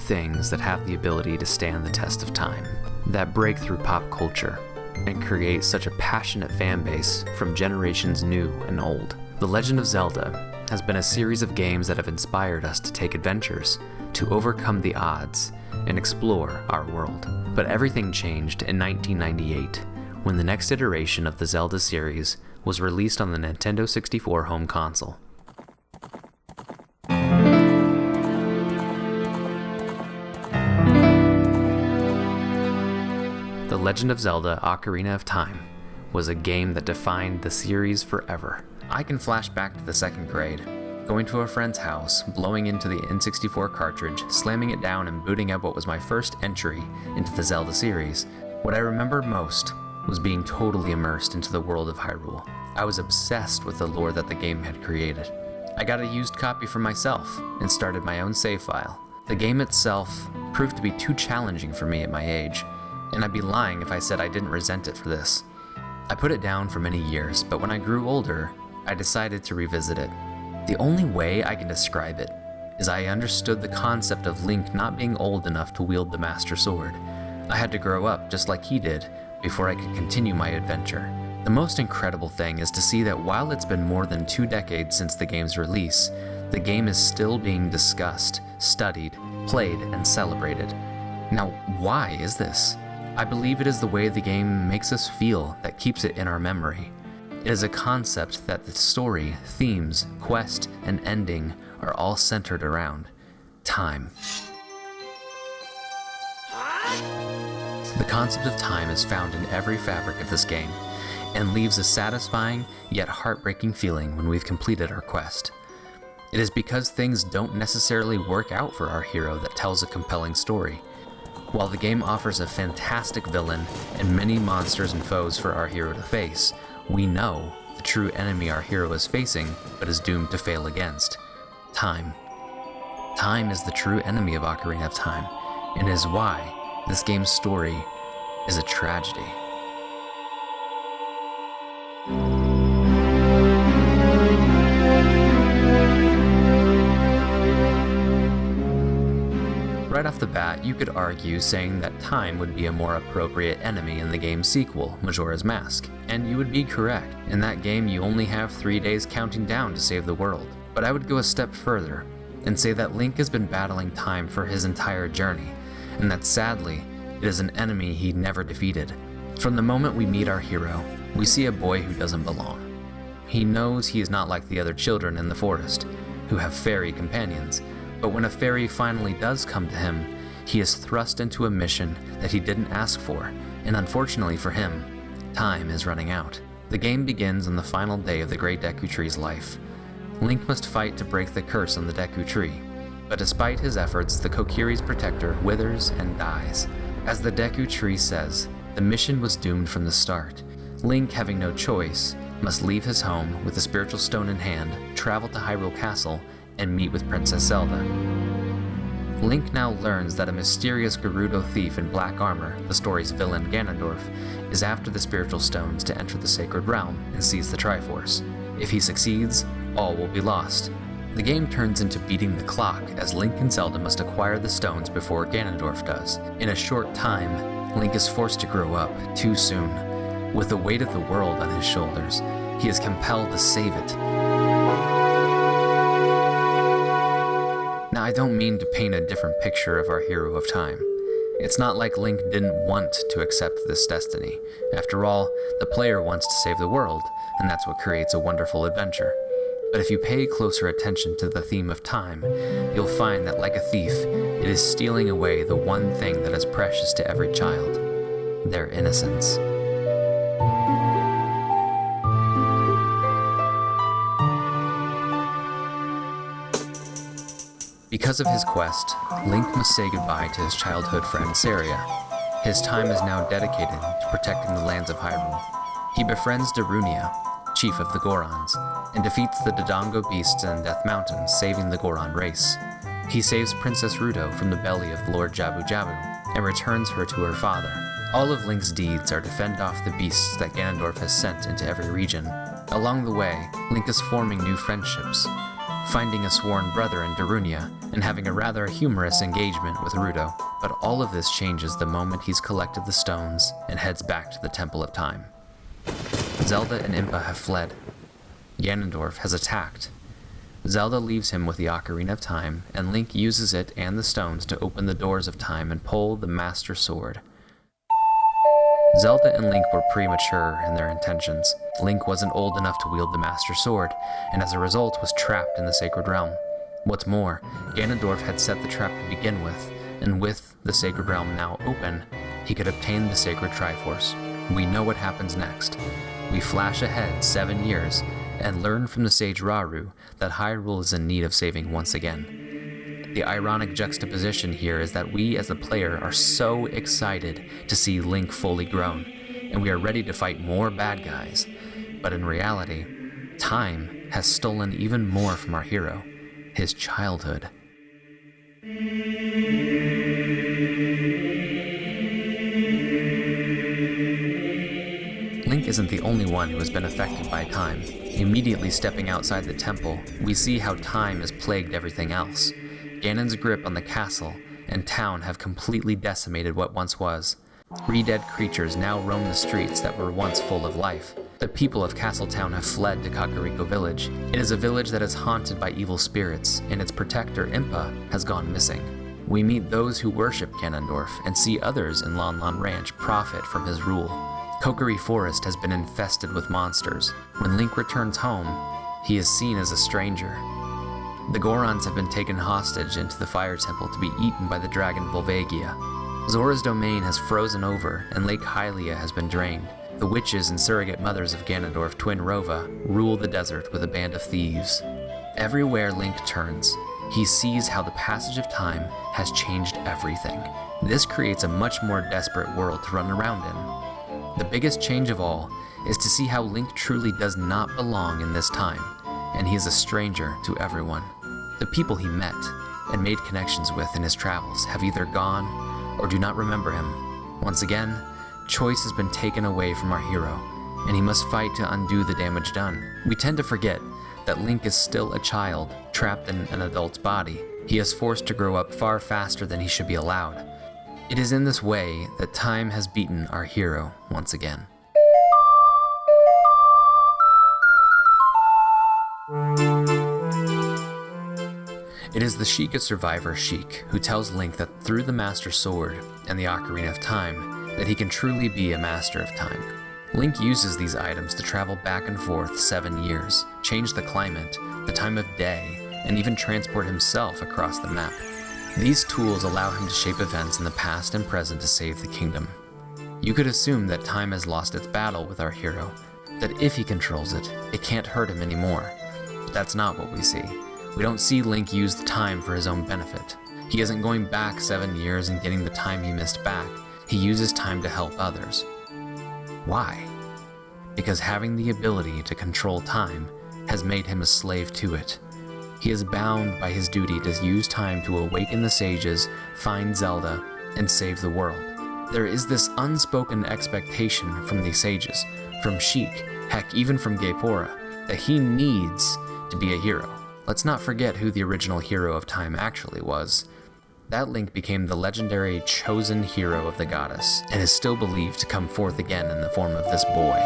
things that have the ability to stand the test of time, that break through pop culture, and create such a passionate fan base from generations new and old. The Legend of Zelda has been a series of games that have inspired us to take adventures, to overcome the odds, and explore our world. But everything changed in 1998, when the next iteration of the Zelda series was released on the Nintendo 64 home console. The Legend of Zelda: Ocarina of Time was a game that defined the series forever. I can flash back to the second grade, going to a friend's house, blowing into the N64 cartridge, slamming it down and booting up what was my first entry into the Zelda series. What I remember most was being totally immersed into the world of Hyrule. I was obsessed with the lore that the game had created. I got a used copy for myself and started my own save file. The game itself proved to be too challenging for me at my age, and I'd be lying if I said I didn't resent it for this. I put it down for many years, but when I grew older, I decided to revisit it. The only way I can describe it is I understood the concept of Link not being old enough to wield the Master Sword. I had to grow up just like he did before I could continue my adventure. The most incredible thing is to see that while it's been more than 2 decades since the game's release, the game is still being discussed, studied, played, and celebrated. Now, why is this? I believe it is the way the game makes us feel that keeps it in our memory. It is a concept that the story, themes, quest, and ending are all centered around time. The concept of time is found in every fabric of this game, and leaves a satisfying yet heartbreaking feeling when we've completed our quest. It is because things don't necessarily work out for our hero that tells a compelling story. While the game offers a fantastic villain and many monsters and foes for our hero to face, we know the true enemy our hero is facing but is doomed to fail against: time. Time is the true enemy of Ocarina of Time, and is why this game's story is a tragedy. Right off the bat, you could argue saying that time would be a more appropriate enemy in the game's sequel, Majora's Mask, and you would be correct. In that game, you only have 3 days counting down to save the world. But I would go a step further and say that Link has been battling time for his entire journey, and that sadly, it is an enemy he never defeated. From the moment we meet our hero, we see a boy who doesn't belong. He knows he is not like the other children in the forest, who have fairy companions, but when a fairy finally does come to him, he is thrust into a mission that he didn't ask for, and unfortunately for him, time is running out. The game begins on the final day of the Great Deku Tree's life. Link must fight to break the curse on the Deku Tree, but despite his efforts, the Kokiri's protector withers and dies. As the Deku Tree says, the mission was doomed from the start. Link, having no choice, must leave his home with the spiritual stone in hand, travel to Hyrule Castle, and meet with Princess Zelda. Link now learns that a mysterious Gerudo thief in black armor, the story's villain Ganondorf, is after the spiritual stones to enter the sacred realm and seize the Triforce. If he succeeds, all will be lost. The game turns into beating the clock as Link and Zelda must acquire the stones before Ganondorf does. In a short time, Link is forced to grow up too soon. With the weight of the world on his shoulders, he is compelled to save it. Now, I don't mean to paint a different picture of our hero of time. It's not like Link didn't want to accept this destiny. After all, the player wants to save the world, and that's what creates a wonderful adventure. But if you pay closer attention to the theme of time, you'll find that like a thief, it is stealing away the one thing that is precious to every child: their innocence. Because of his quest, Link must say goodbye to his childhood friend Saria. His time is now dedicated to protecting the lands of Hyrule. He befriends Darunia, chief of the Gorons, and defeats the Dodongo beasts in Death Mountain, saving the Goron race. He saves Princess Ruto from the belly of Lord Jabu Jabu, and returns her to her father. All of Link's deeds are to fend off the beasts that Ganondorf has sent into every region. Along the way, Link is forming new friendships. finding a sworn brother in Darunia, and having a rather humorous engagement with Rudo. But all of this changes the moment he's collected the stones and heads back to the Temple of Time. Zelda and Impa have fled. Ganondorf has attacked. Zelda leaves him with the Ocarina of Time, and Link uses it and the stones to open the doors of time and pull the Master Sword. Zelda and Link were premature in their intentions. Link wasn't old enough to wield the Master Sword, and as a result was trapped in the Sacred Realm. What's more, Ganondorf had set the trap to begin with, and with the Sacred Realm now open, he could obtain the Sacred Triforce. We know what happens next. We flash ahead 7 years, and learn from the sage Rauru that Hyrule is in need of saving once again. The ironic juxtaposition here is that we as the player are so excited to see Link fully grown, and we are ready to fight more bad guys. But in reality, time has stolen even more from our hero, his childhood. Link isn't the only one who has been affected by time. Immediately stepping outside the temple, we see how time has plagued everything else. Ganon's grip on the castle and town have completely decimated what once was. 3 dead creatures now roam the streets that were once full of life. The people of Castletown have fled to Kakariko Village. It is a village that is haunted by evil spirits, and its protector, Impa, has gone missing. We meet those who worship Ganondorf and see others in Lon Lon Ranch profit from his rule. Kokiri Forest has been infested with monsters. When Link returns home, he is seen as a stranger. The Gorons have been taken hostage into the Fire Temple to be eaten by the dragon Volvagia. Zora's domain has frozen over, and Lake Hylia has been drained. The witches and surrogate mothers of Ganondorf, Twin Rova, rule the desert with a band of thieves. Everywhere Link turns, he sees how the passage of time has changed everything. This creates a much more desperate world to run around in. The biggest change of all is to see how Link truly does not belong in this time, and he is a stranger to everyone. The people he met and made connections with in his travels have either gone or do not remember him. Once again, choice has been taken away from our hero, and he must fight to undo the damage done. We tend to forget that Link is still a child, trapped in an adult's body. He is forced to grow up far faster than he should be allowed. It is in this way that time has beaten our hero once again. It is the Sheikah survivor Sheik who tells Link that through the Master Sword and the Ocarina of Time, that he can truly be a Master of Time. Link uses these items to travel back and forth 7 years, change the climate, the time of day, and even transport himself across the map. These tools allow him to shape events in the past and present to save the kingdom. You could assume that time has lost its battle with our hero, that if he controls it, it can't hurt him anymore. But that's not what we see. We don't see Link use the time for his own benefit. He isn't going back 7 years and getting the time he missed back. He uses time to help others. Why? Because having the ability to control time has made him a slave to it. He is bound by his duty to use time to awaken the sages, find Zelda, and save the world. There is this unspoken expectation from the sages, from Sheik, heck even from Gaepora, that he needs to be a hero. Let's not forget who the original hero of time actually was. That Link became the legendary chosen hero of the goddess, and is still believed to come forth again in the form of this boy.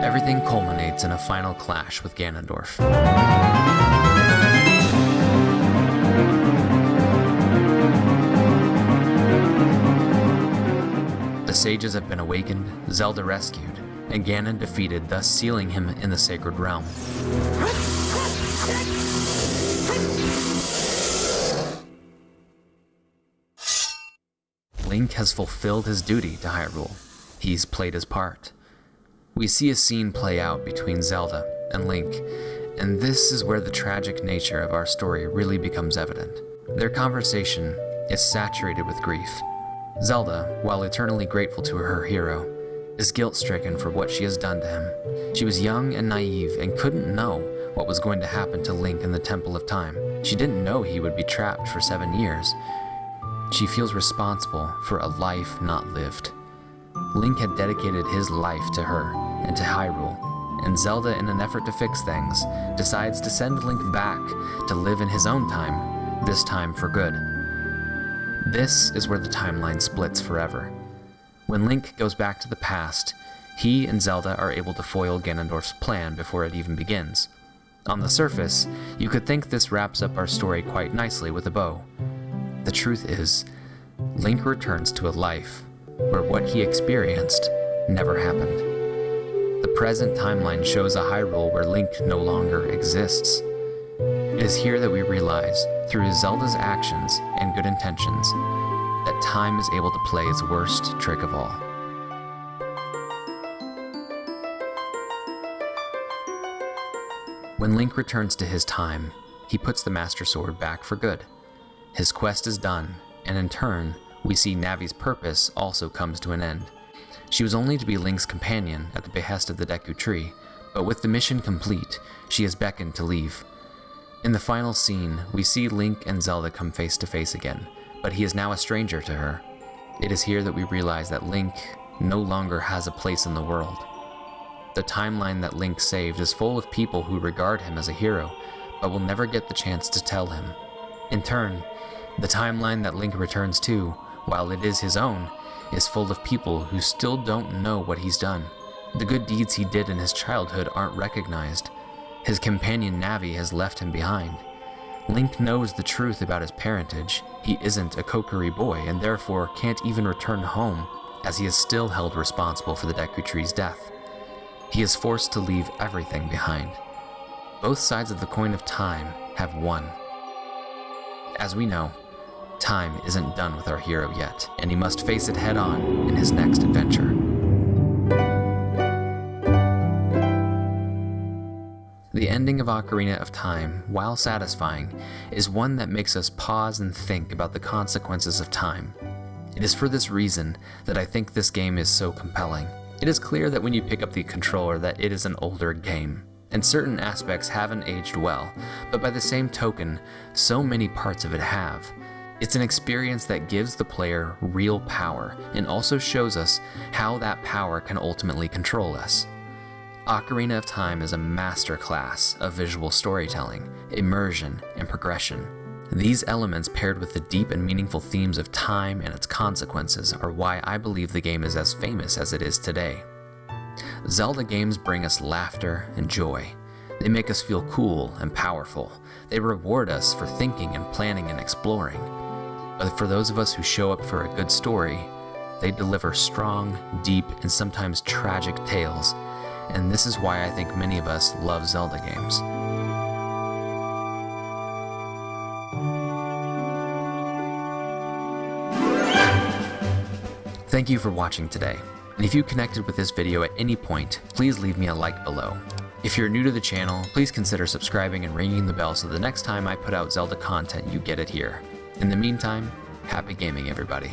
Everything culminates in a final clash with Ganondorf. The sages have been awakened, Zelda rescued, and Ganon defeated, thus sealing him in the Sacred Realm. Link has fulfilled his duty to Hyrule. He's played his part. We see a scene play out between Zelda and Link, and this is where the tragic nature of our story really becomes evident. Their conversation is saturated with grief. Zelda, while eternally grateful to her hero, is guilt-stricken for what she has done to him. She was young and naive and couldn't know what was going to happen to Link in the Temple of Time. She didn't know he would be trapped for 7 years. She feels responsible for a life not lived. Link had dedicated his life to her and to Hyrule, and Zelda, in an effort to fix things, decides to send Link back to live in his own time, this time for good. This is where the timeline splits forever. When Link goes back to the past, he and Zelda are able to foil Ganondorf's plan before it even begins. On the surface, you could think this wraps up our story quite nicely with a bow. The truth is, Link returns to a life where what he experienced never happened. The present timeline shows a Hyrule where Link no longer exists. It is here that we realize, through Zelda's actions and good intentions, that time is able to play its worst trick of all. When Link returns to his time, he puts the Master Sword back for good. His quest is done, and in turn, we see Navi's purpose also comes to an end. She was only to be Link's companion at the behest of the Deku Tree, but with the mission complete, she is beckoned to leave. In the final scene, we see Link and Zelda come face to face again, but he is now a stranger to her. It is here that we realize that Link no longer has a place in the world. The timeline that Link saved is full of people who regard him as a hero, but will never get the chance to tell him. In turn, the timeline that Link returns to, while it is his own, is full of people who still don't know what he's done. The good deeds he did in his childhood aren't recognized. His companion Navi has left him behind. Link knows the truth about his parentage. He isn't a Kokiri boy and therefore can't even return home, as he is still held responsible for the Deku Tree's death. He is forced to leave everything behind. Both sides of the coin of time have won. As we know, time isn't done with our hero yet, and he must face it head-on in his next adventure. The ending of Ocarina of Time, while satisfying, is one that makes us pause and think about the consequences of time. It is for this reason that I think this game is so compelling. It is clear that when you pick up the controller that it is an older game, and certain aspects haven't aged well, but by the same token, so many parts of it have. It's an experience that gives the player real power and also shows us how that power can ultimately control us. Ocarina of Time is a masterclass of visual storytelling, immersion, and progression. These elements, paired with the deep and meaningful themes of time and its consequences, are why I believe the game is as famous as it is today. Zelda games bring us laughter and joy. They make us feel cool and powerful. They reward us for thinking and planning and exploring. But for those of us who show up for a good story, they deliver strong, deep, and sometimes tragic tales. And this is why I think many of us love Zelda games. Thank you for watching today, and if you connected with this video at any point, please leave me a like below. If you're new to the channel, please consider subscribing and ringing the bell so the next time I put out Zelda content, you get it here. In the meantime, happy gaming, everybody.